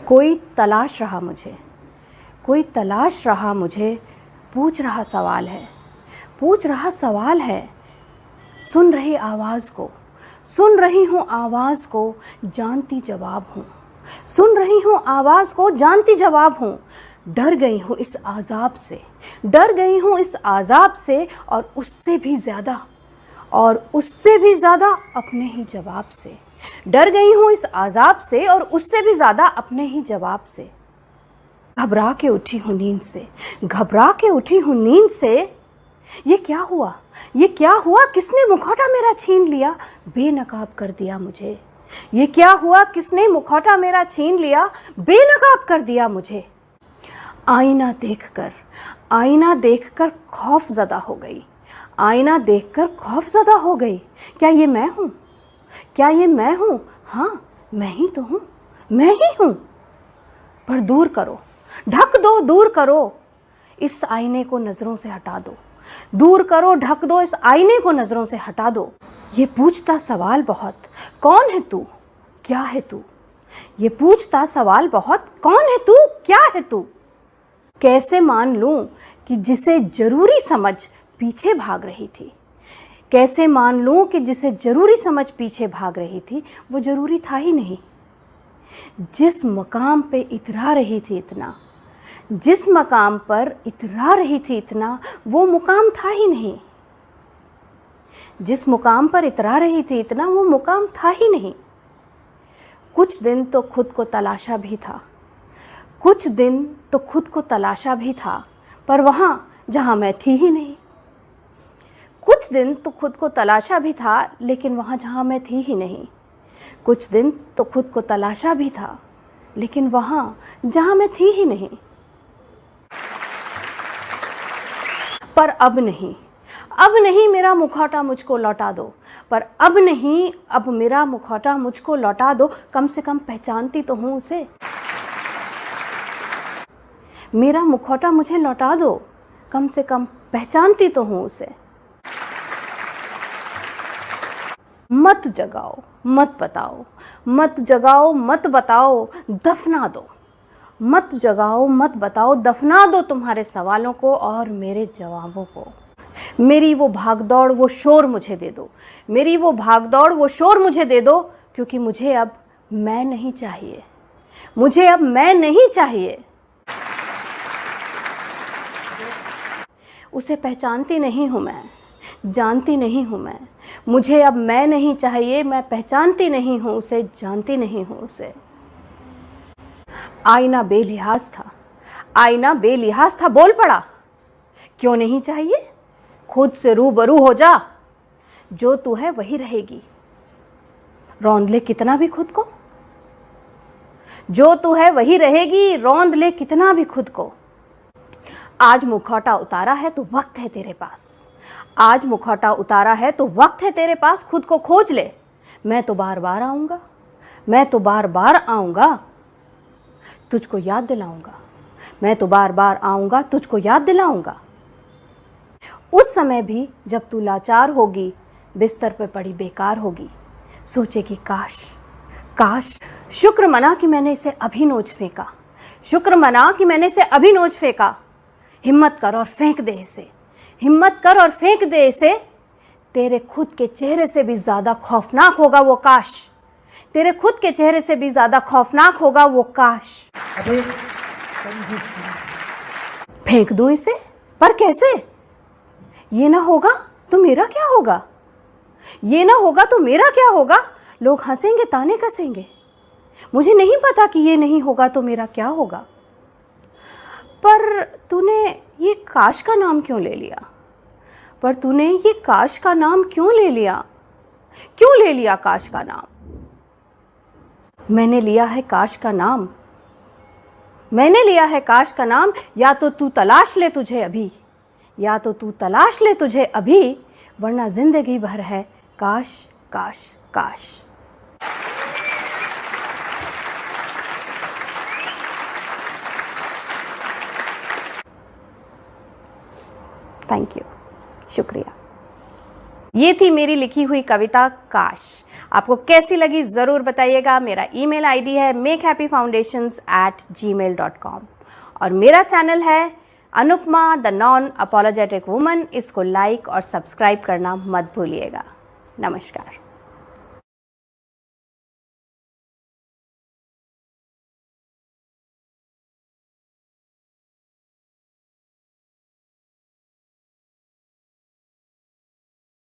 कोई तलाश रहा मुझे, कोई तलाश रहा मुझे, पूछ रहा सवाल है, पूछ रहा सवाल है। सुन रही आवाज़ को, सुन रही हूँ आवाज़ को, जानती जवाब हूँ। सुन रही हूँ आवाज़ को, जानती जवाब हूँ। डर गई हूँ इस आज़ाब से, डर गई हूँ इस आज़ाब से, और उससे भी ज़्यादा, और उससे भी ज़्यादा अपने ही जवाब से। डर गई हूँ इस आज़ाब से, और उससे भी ज़्यादा अपने ही जवाब से। घबरा के उठी हूँ नींद से, घबरा के उठी हूँ नींद से। ये क्या हुआ, ये क्या हुआ, किसने मुखौटा मेरा छीन लिया, बेनकाब कर दिया मुझे। ये क्या हुआ, किसने मुखौटा मेरा छीन लिया, बेनकाब कर दिया मुझे। आईना देखकर, आईना देखकर खौफज़दा हो गई, आईना देखकर खौफज़दा हो गई। क्या ये मैं हूँ, क्या ये मैं हूँ? हाँ, मैं ही तो हूँ, मैं ही हूँ। पर दूर करो, ढक दो, दूर करो, इस आईने को नज़रों से हटा दो। दूर करो, ढक दो, इस आईने को नज़रों से हटा दो। ये पूछता सवाल बहुत, कौन है तू, क्या है तू? ये पूछता सवाल बहुत, कौन है तू, क्या है तू? कैसे मान लूं कि जिसे जरूरी समझ पीछे भाग रही थी, कैसे मान लूं कि जिसे जरूरी समझ पीछे भाग रही थी वो जरूरी था ही नहीं। जिस मकाम पे इतरा रही थी इतना, जिस मकाम पर इतरा रही थी इतना, वो मुकाम था ही नहीं। जिस मुकाम पर इतरा रही थी इतना, वो मुकाम था ही नहीं। कुछ दिन तो खुद को तलाशा भी था, कुछ दिन तो खुद को तलाशा भी था, पर वहाँ जहाँ मैं थी ही नहीं। कुछ दिन तो खुद को तलाशा भी था, लेकिन वहाँ जहाँ मैं थी ही नहीं। कुछ दिन तो खुद को तलाशा भी था, लेकिन वहाँ जहाँ मैं थी ही नहीं। पर अब नहीं, अब नहीं, मेरा मुखौटा मुझको लौटा दो। पर अब नहीं, अब मेरा मुखौटा मुझको लौटा दो। कम से कम पहचानती तो हूँ उसे, मेरा मुखौटा मुझे लौटा दो, कम से कम पहचानती तो हूँ उसे। मत जगाओ, मत बताओ, मत जगाओ, मत बताओ, दफना दो। मत जगाओ, मत बताओ, दफना दो तुम्हारे सवालों को और मेरे जवाबों को। मेरी वो भागदौड़, वो शोर मुझे दे दो, मेरी वो भागदौड़, वो शोर मुझे दे दो, क्योंकि मुझे अब मैं नहीं चाहिए, मुझे अब मैं नहीं चाहिए। उसे पहचानती नहीं हूँ मैं, जानती नहीं हूँ मैं। मुझे अब मैं नहीं चाहिए, मैं पहचानती नहीं हूँ उसे, जानती नहीं हूँ उसे। आईना बेलिहाज था, आईना बेलिहाज था, बोल पड़ा। क्यों नहीं चाहिए? खुद से रूबरू हो जा, जो तू है वही रहेगी। रौंद ले कितना भी खुद को, जो तू है वही रहेगी, रौंद ले कितना भी खुद को। आज मुखौटा उतारा है तो वक्त है तेरे पास, आज मुखौटा उतारा है तो वक्त है तेरे पास, खुद को खोज ले। मैं तो बार बार आऊँगा, मैं तो बार बार आऊँगा, तुझको याद दिलाऊँगा। मैं तो बार बार आऊँगा, तुझको याद दिलाऊँगा। उस समय भी जब तू लाचार होगी, बिस्तर पे पड़ी बेकार होगी, सोचेगी काश, काश। शुक्र मना कि मैंने इसे अभी नोच फेंका, शुक्र मना कि मैंने इसे अभी नोच फेंका। हिम्मत कर और फेंक दे इसे, हिम्मत कर और फेंक दे इसे। तेरे खुद के चेहरे से भी ज़्यादा खौफनाक होगा वो काश, तेरे खुद के चेहरे से भी ज़्यादा खौफनाक होगा वो काश। फेंक दूं इसे, पर कैसे? ये ना होगा तो मेरा क्या होगा, ये ना होगा तो मेरा क्या होगा? लोग हंसेंगे, ताने कसेंगे। मुझे नहीं पता कि ये नहीं होगा तो मेरा क्या होगा। पर तूने ये काश का नाम क्यों ले लिया, पर तूने ये काश का नाम क्यों ले लिया, क्यों ले लिया काश का नाम? मैंने लिया है काश का नाम, मैंने लिया है काश का नाम। या तो तू तलाश ले तुझे अभी, या तो तू तलाश ले तुझे अभी, वरना जिंदगी भर है काश, काश, काश। थैंक यू, शुक्रिया। ये थी मेरी लिखी हुई कविता काश। आपको कैसी लगी ज़रूर बताइएगा। मेरा ईमेल आईडी है makehappyfoundations@gmail.com और मेरा चैनल है Anupama the non apologetic woman. इसको लाइक और सब्सक्राइब करना मत भूलिएगा। नमस्कार।